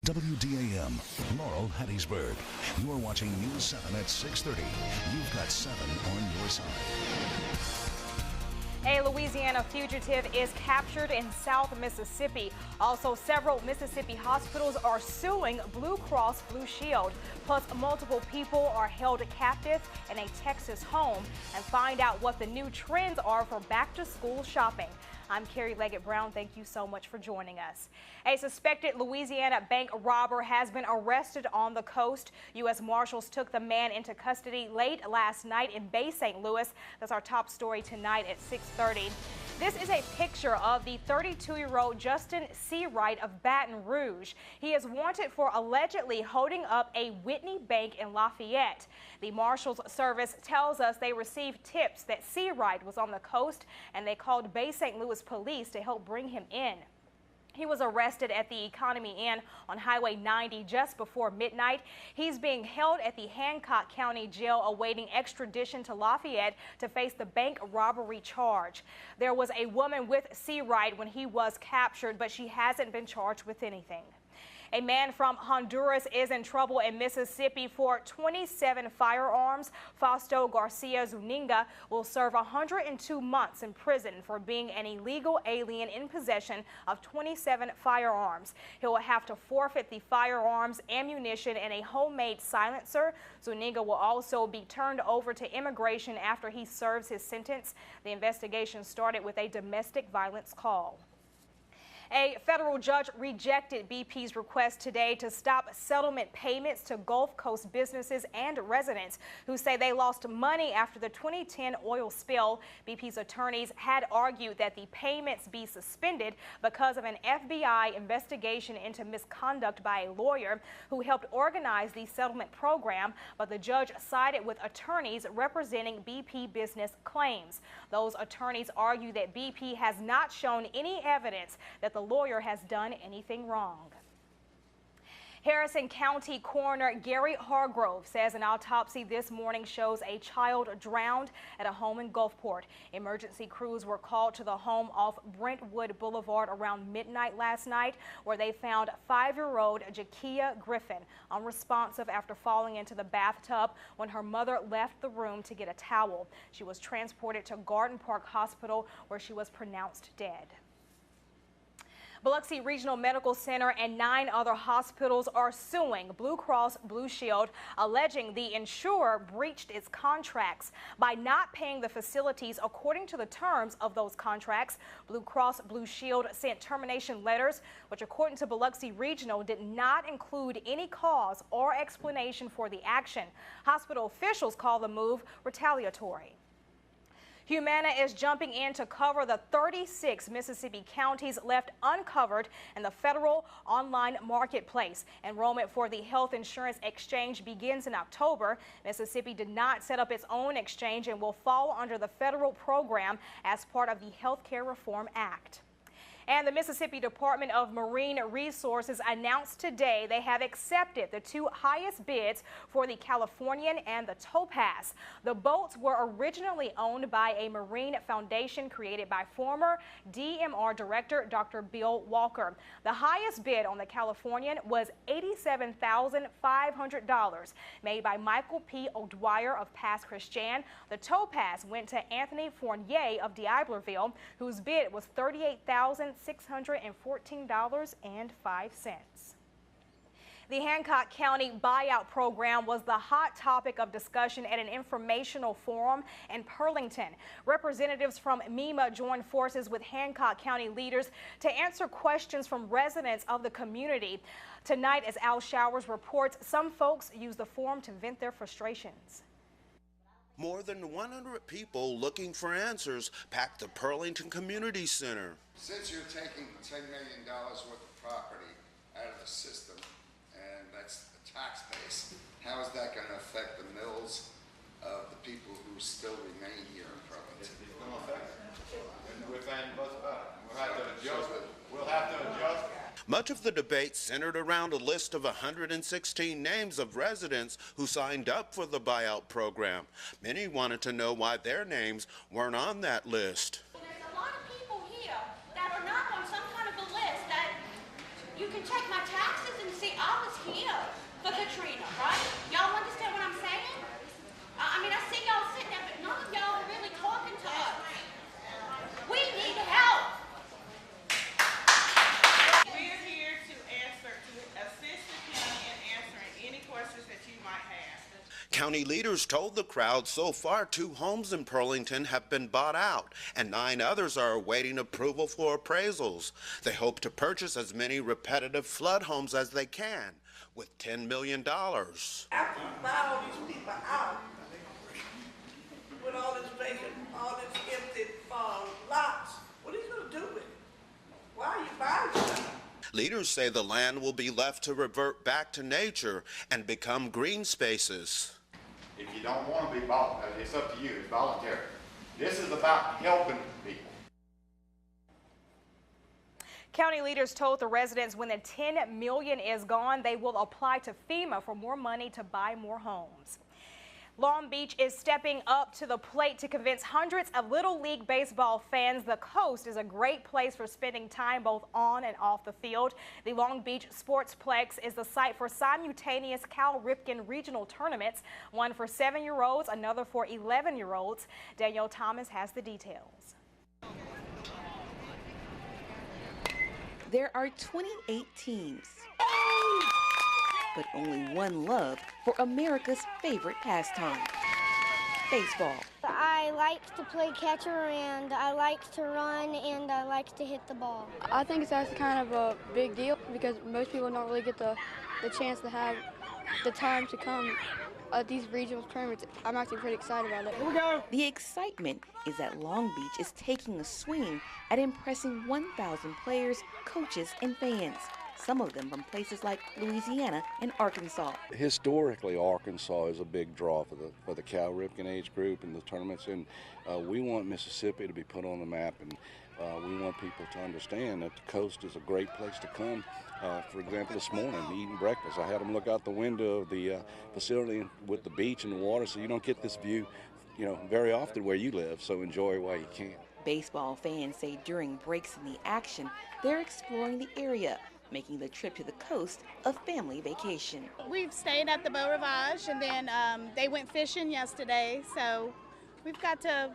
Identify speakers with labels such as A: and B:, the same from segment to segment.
A: WDAM, Laurel, Hattiesburg. You are watching News 7 at 6:30. You've got 7 on your side.
B: A Louisiana fugitive is captured in South Mississippi. Also, several Mississippi hospitals are suing Blue Cross Blue Shield. Plus, multiple people are held captive in a Texas home. And find out what the new trends are for back-to-school shopping. I'm Carrie Leggett-Brown. Thank you so much for joining us. A suspected Louisiana bank robber has been arrested on the coast. U.S. Marshals took the man into custody late last night in Bay St. Louis. That's our top story tonight at 6:30. This is a picture of the 32-year-old Justin Seawright of Baton Rouge. He is wanted for allegedly holding up a Whitney Bank in Lafayette. The Marshals Service tells us they received tips that Seawright was on the coast, and they called Bay St. Louis police to help bring him in. He was arrested at the Economy Inn on Highway 90 just before midnight. He's being held at the Hancock County Jail awaiting extradition to Lafayette to face the bank robbery charge. There was a woman with Seawright when he was captured, but she hasn't been charged with anything. A man from Honduras is in trouble in Mississippi for 27 firearms. Fausto Garcia Zuniga will serve 102 months in prison for being an illegal alien in possession of 27 firearms. He will have to forfeit the firearms, ammunition, and a homemade silencer. Zuniga will also be turned over to immigration after he serves his sentence. The investigation started with a domestic violence call. A federal judge rejected BP's request today to stop settlement payments to Gulf Coast businesses and residents who say they lost money after the 2010 oil spill. BP's attorneys had argued that the payments be suspended because of an FBI investigation into misconduct by a lawyer who helped organize the settlement program, but the judge sided with attorneys representing BP business claims. Those attorneys argue that BP has not shown any evidence that the lawyer has done anything wrong. Harrison County Coroner Gary Hargrove says an autopsy this morning shows a child drowned at a home in Gulfport. Emergency crews were called to the home off Brentwood Boulevard around midnight last night, where they found 5-year-old Jakia Griffin unresponsive after falling into the bathtub when her mother left the room to get a towel. She was transported to Garden Park Hospital, where she was pronounced dead. Biloxi Regional Medical Center and 9 other hospitals are suing Blue Cross Blue Shield, alleging the insurer breached its contracts by not paying the facilities according to the terms of those contracts. Blue Cross Blue Shield sent termination letters, which according to Biloxi Regional did not include any cause or explanation for the action. Hospital officials call the move retaliatory. Humana is jumping in to cover the 36 Mississippi counties left uncovered in the federal online marketplace. Enrollment for the health insurance exchange begins in October. Mississippi did not set up its own exchange and will fall under the federal program as part of the Health Care Reform Act. And the Mississippi Department of Marine Resources announced today they have accepted the 2 highest bids for the Californian and the Topaz. The boats were originally owned by a marine foundation created by former DMR Director Dr. Bill Walker. The highest bid on the Californian was $87,500, made by Michael P. O'Dwyer of Pass Christian. The Topaz went to Anthony Fournier of D'Iberville, whose bid was $38,614.05. The Hancock County buyout program was the hot topic of discussion at an informational forum in Pearlington. Representatives from MEMA joined forces with Hancock County leaders to answer questions from residents of the community. Tonight, as Al Showers reports, some folks used the forum to vent their frustrations.
C: More than 100 people looking for answers packed the Pearlington Community Center.
D: Since you're taking $10 million worth of property out of the system, and that's the tax base, how is that going to affect the mills of the people who still remain here in Pearlington?
E: It's going to affect it. And we're finding both about it. We'll have to adjust.
C: Much of the debate centered around a list of 116 names of residents who signed up for the buyout program. Many wanted to know why their names weren't on that list.
F: There's a lot of people here that are not on some kind of a list that you can check my taxes and see for Katrina, right? Y'all understand what I'm saying? I mean, I see y'all sitting there, but none of y'all are really talking to us. We need help.
G: We're here to assist the county in answering any questions that you might have.
C: County leaders told the crowd so far 2 homes in Pearlington have been bought out and 9 others are awaiting approval for appraisals. They hope to purchase as many repetitive flood homes as they can with $10 million.
H: After you buy all these people out, with all this vacant, all this empty lots, what are you going to do with it? Why are you buying stuff?
C: Leaders say the land will be left to revert back to nature and become green spaces.
E: If you don't want to be bought, it's up to you, it's voluntary. This is about helping people.
B: County leaders told the residents when the $10 million is gone, they will apply to FEMA for more money to buy more homes. Long Beach is stepping up to the plate to convince hundreds of Little League baseball fans the coast is a great place for spending time both on and off the field. The Long Beach Sportsplex is the site for simultaneous Cal Ripken regional tournaments, one for 7-year-olds, another for 11-year-olds. Danielle Thomas has the details.
I: There are 28 teams, but only one love for America's favorite pastime, baseball.
J: I like to play catcher, and I like to run, and I like to hit the ball.
K: I think it's actually kind of a big deal because most people don't really get the chance to have the time to come at these regional tournaments. I'm actually pretty excited about it. Here we go.
I: The excitement is that Long Beach is taking a swing at impressing 1,000 players, coaches, and fans. Some of them from places like Louisiana and Arkansas.
L: Historically, Arkansas is a big draw for the Cal Ripken age group and the tournaments, and we want Mississippi to be put on the map, and we want people to understand that the coast is a great place to come. For example, this morning, eating breakfast, I had them look out the window of the facility with the beach and the water, so you don't get this view, very often where you live, so enjoy while you can.
I: Baseball fans say during breaks in the action, they're exploring the area, making the trip to the coast a family vacation.
M: We've stayed at the Beau Rivage, and then they went fishing yesterday, so we've got to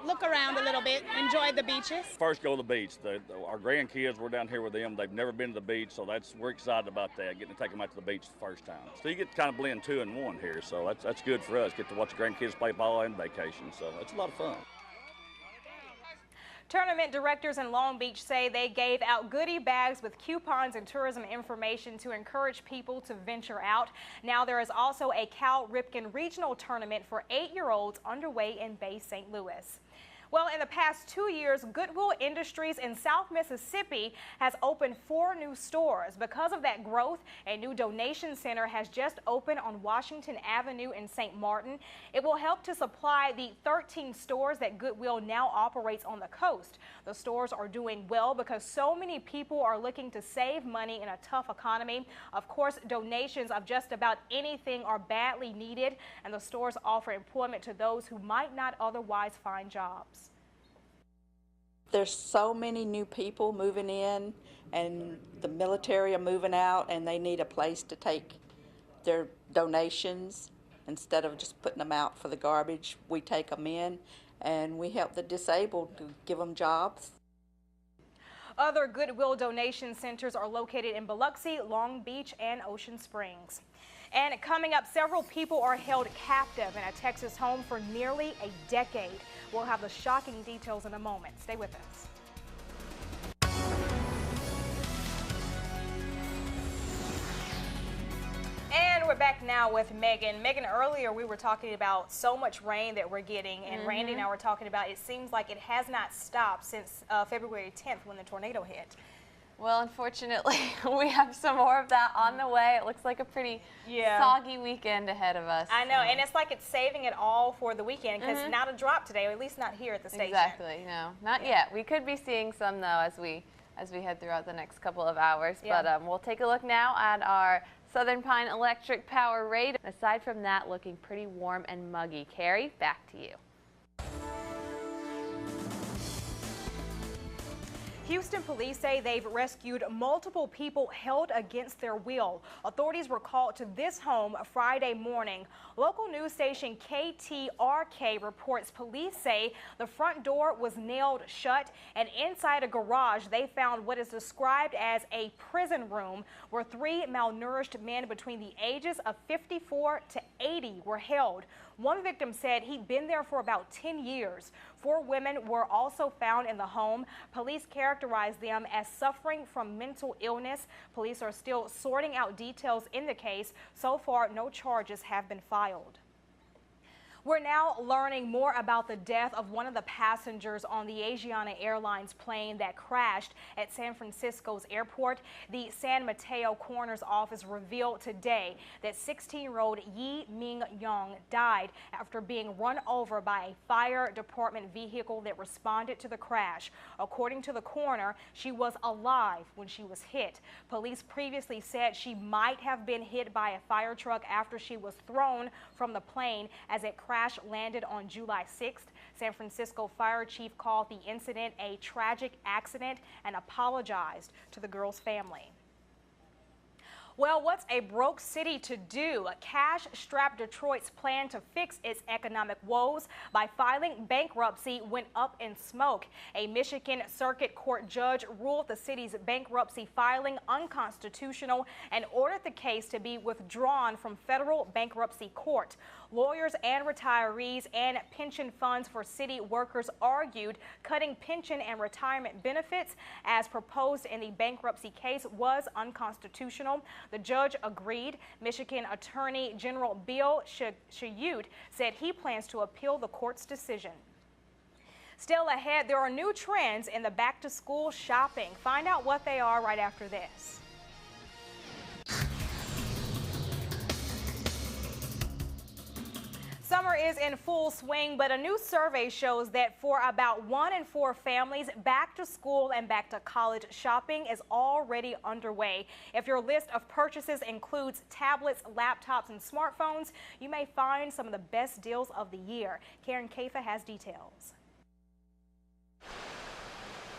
M: look around a little bit, enjoy the beaches.
N: First go to the beach. Our grandkids, we're down here with them. They've never been to the beach, so we're excited about that, getting to take them out to the beach the first time. So you get to kind of blend 2 in 1 here, so that's good for us. Get to watch the grandkids play ball and vacation, so it's a lot of fun.
B: Tournament directors in Long Beach say they gave out goodie bags with coupons and tourism information to encourage people to venture out. Now there is also a Cal Ripken regional tournament for 8-year-olds underway in Bay St. Louis. Well, in the past 2 years, Goodwill Industries in South Mississippi has opened 4 new stores. Because of that growth, a new donation center has just opened on Washington Avenue in St. Martin. It will help to supply the 13 stores that Goodwill now operates on the coast. The stores are doing well because so many people are looking to save money in a tough economy. Of course, donations of just about anything are badly needed, and the stores offer employment to those who might not otherwise find jobs.
O: There's so many new people moving in, and the military are moving out, and they need a place to take their donations. Instead of just putting them out for the garbage, we take them in, and we help the disabled to give them jobs.
B: Other Goodwill donation centers are located in Biloxi, Long Beach, and Ocean Springs. And coming up, several people are held captive in a Texas home for nearly a decade. We'll have the shocking details in a moment. Stay with us. And we're back now with Megan. Megan, earlier we were talking about so much rain that we're getting, and Randy and I were talking about it seems like it has not stopped since February 10th when the tornado hit.
P: Well, unfortunately, we have some more of that on the way. It looks like a pretty soggy weekend ahead of us.
B: I know, and it's like it's saving it all for the weekend because not a drop today, or at least not here at the station.
P: Exactly, no, not yet. We could be seeing some, though, as we head throughout the next couple of hours. But we'll take a look now at our Southern Pine Electric Power radar. Aside from that, looking pretty warm and muggy. Carrie, back to you.
B: Houston police say they've rescued multiple people held against their will. Authorities were called to this home Friday morning. Local news station KTRK reports police say the front door was nailed shut, and inside a garage they found what is described as a prison room where 3 malnourished men between the ages of 54 to 80 were held. One victim said he'd been there for about 10 years. 4 women were also found in the home. Police characterized them as suffering from mental illness. Police are still sorting out details in the case. So far, no charges have been filed. We're now learning more about the death of one of the passengers on the Asiana Airlines plane that crashed at San Francisco's airport. The San Mateo coroner's office revealed today that 16-year-old Yi Ming Young died after being run over by a fire department vehicle that responded to the crash. According to the coroner, she was alive when she was hit. Police previously said she might have been hit by a fire truck after she was thrown from the plane as it crashed landed on July 6th. San Francisco Fire Chief called the incident a tragic accident and apologized to the girl's family. Well, what's a broke city to do? Cash-strapped Detroit's plan to fix its economic woes by filing bankruptcy went up in smoke. A Michigan Circuit Court judge ruled the city's bankruptcy filing unconstitutional and ordered the case to be withdrawn from federal bankruptcy court. Lawyers and retirees and pension funds for city workers argued cutting pension and retirement benefits as proposed in the bankruptcy case was unconstitutional. The judge agreed. Michigan Attorney General Bill Shayute said he plans to appeal the court's decision. Still ahead, there are new trends in the back-to-school shopping. Find out what they are right after this. Summer is in full swing, but a new survey shows that for about 1 in 4 families, back to school and back to college shopping is already underway. If your list of purchases includes tablets, laptops, and smartphones, you may find some of the best deals of the year. Karen Kafa has details.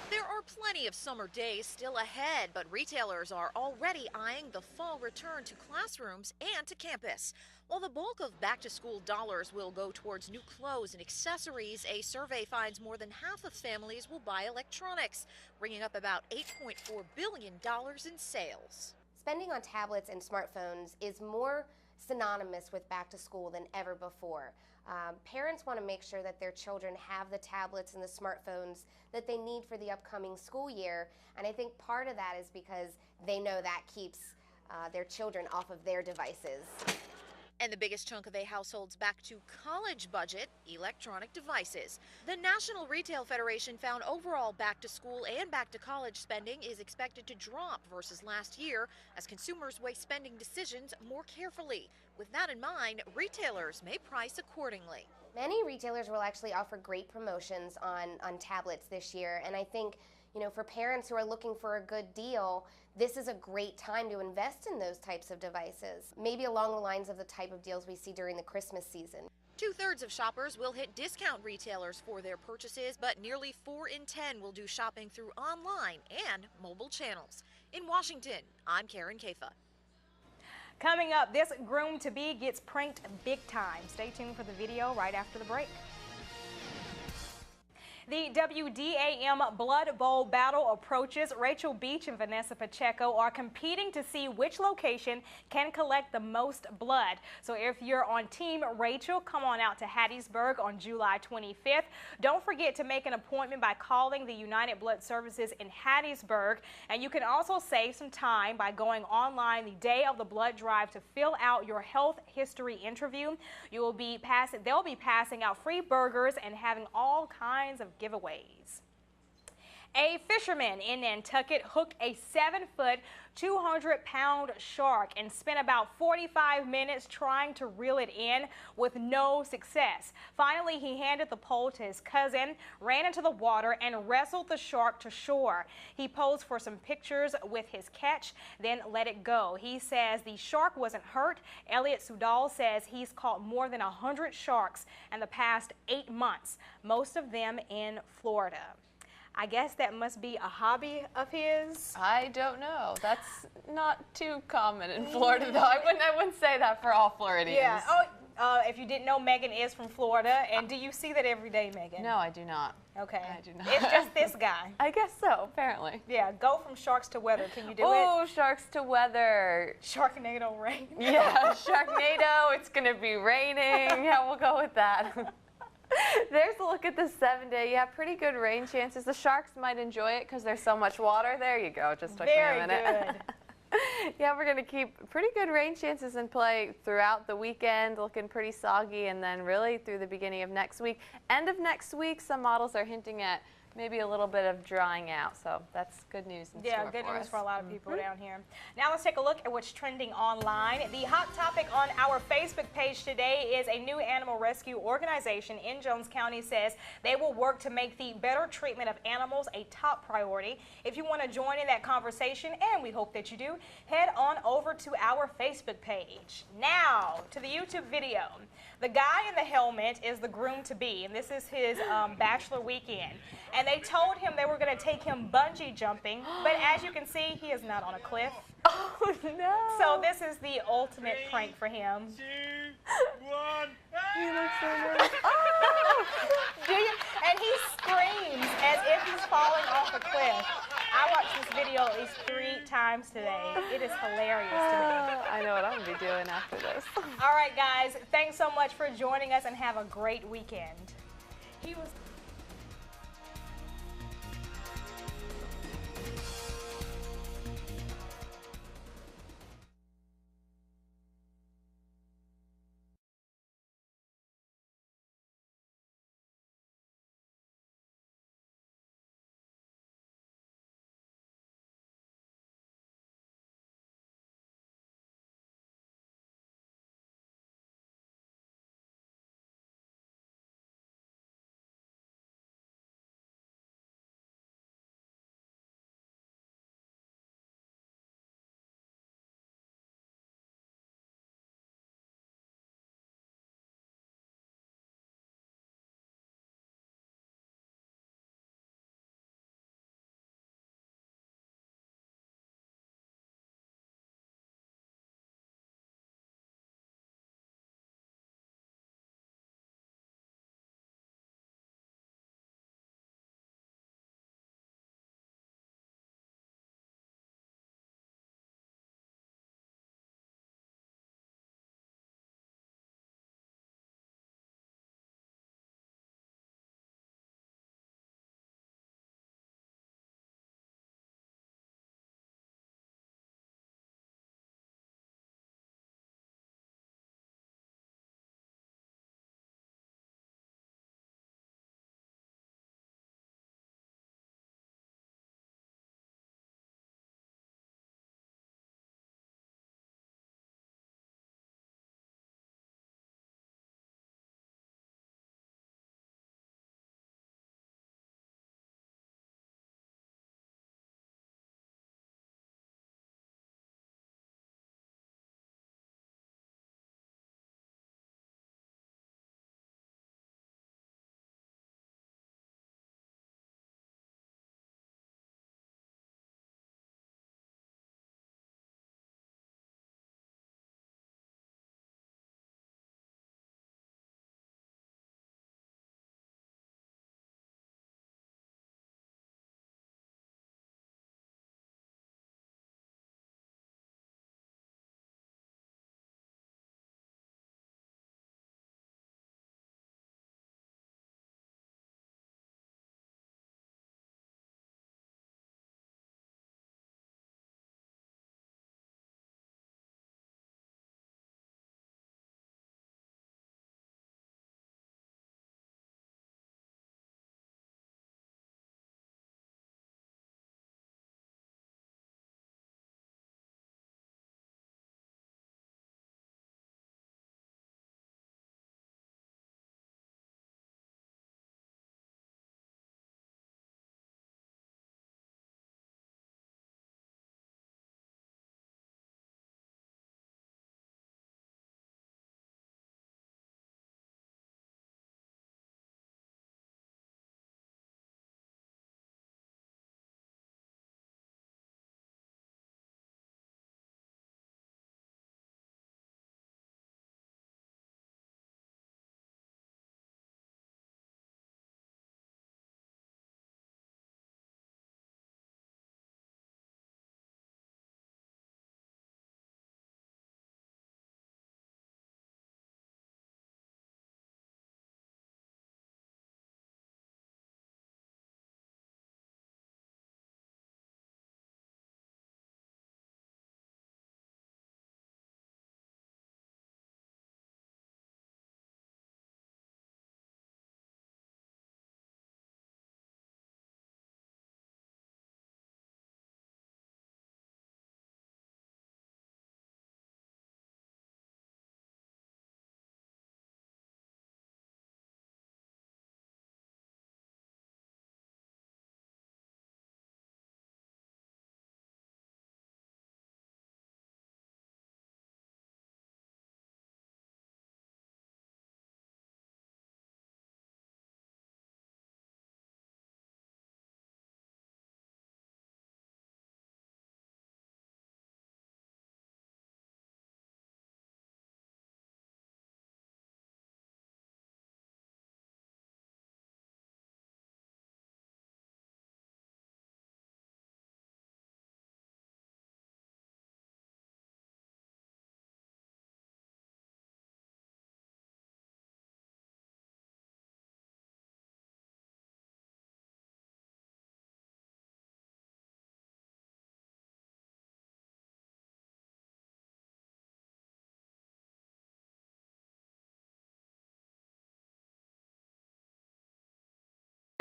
Q: There are plenty of summer days still ahead, but retailers are already eyeing the fall return to classrooms and to campus. While the bulk of back-to-school dollars will go towards new clothes and accessories, a survey finds more than half of families will buy electronics, bringing up about $8.4 billion in sales.
R: Spending on tablets and smartphones is more synonymous with back to school than ever before. Parents want to make sure that their children have the tablets and the smartphones that they need for the upcoming school year, and I think part of that is because they know that keeps their children off of their devices.
Q: And the biggest chunk of a household's back to college budget, electronic devices. The National Retail Federation found overall back to school and back to college spending is expected to drop versus last year as consumers weigh spending decisions more carefully. With that in mind, retailers may price accordingly.
R: Many retailers will actually offer great promotions on tablets this year, and I think, you know, for parents who are looking for a good deal, this is a great time to invest in those types of devices, maybe along the lines of the type of deals we see during the Christmas season.
Q: 2/3 of shoppers will hit discount retailers for their purchases, but nearly 4 in 10 will do shopping through online and mobile channels. In Washington, I'm Karen Kafa.
B: Coming up, this groom-to-be gets pranked big time. Stay tuned for the video right after the break. The WDAM Blood Bowl battle approaches. Rachel Beach and Vanessa Pacheco are competing to see which location can collect the most blood. So if you're on Team Rachel, come on out to Hattiesburg on July 25th. Don't forget to make an appointment by calling the United Blood Services in Hattiesburg. And you can also save some time by going online the day of the blood drive to fill out your health history interview. They'll be passing out free burgers and having all kinds of giveaways. A fisherman in Nantucket hooked a 7-foot, 200-pound shark and spent about 45 minutes trying to reel it in with no success. Finally, he handed the pole to his cousin, ran into the water, and wrestled the shark to shore. He posed for some pictures with his catch, then let it go. He says the shark wasn't hurt. Elliot Sudal says he's caught more than 100 sharks in the past 8 months, most of them in Florida. I guess that must be a hobby of his.
P: I don't know. That's not too common in Florida, though. I wouldn't say that for all Floridians.
B: Yeah. Oh, if you didn't know, Megan is from Florida. And do you see that every day, Megan?
P: No, I do not.
B: Okay.
P: I do not.
B: It's just this guy.
P: I guess so, apparently.
B: Yeah, go from sharks to weather. Can you do it?
P: Oh, sharks to weather.
B: Sharknado rain.
P: Yeah, Sharknado. It's going to be raining. Yeah, we'll go with that. There's a look at the 7-day. Yeah, pretty good rain chances. The Sharks might enjoy it because there's so much water. There you go. Just took me a minute.
B: Very good.
P: Yeah, we're going to keep pretty good rain chances in play throughout the weekend, looking pretty soggy, and then really through the beginning of next week. End of next week, some models are hinting at maybe a little bit of drying out, so that's good news in store
B: good
P: for
B: news
P: us.
B: for a lot of people down here. Now let's take a look at what's trending online. The hot topic on our Facebook page today is a new animal rescue organization in Jones County says they will work to make the better treatment of animals a top priority. If you want to join in that conversation, and we hope that you do, head on over to our Facebook page. Now to the YouTube video. The guy in the helmet is the groom-to-be, and this is his bachelor weekend. And they told him they were going to take him bungee jumping, but as you can see, he is not on a cliff.
P: Oh, no.
B: So this is the ultimate prank for him.
E: 2, 1.
P: He looks so nervous.
B: Oh! Do you? And he screams as if he's falling off a cliff. I watched this video at least 3 times today. It is hilarious to me.
P: I know what I'm going to be doing after this.
B: All right, guys. Thanks so much for joining us, and have a great weekend. He was...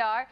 P: are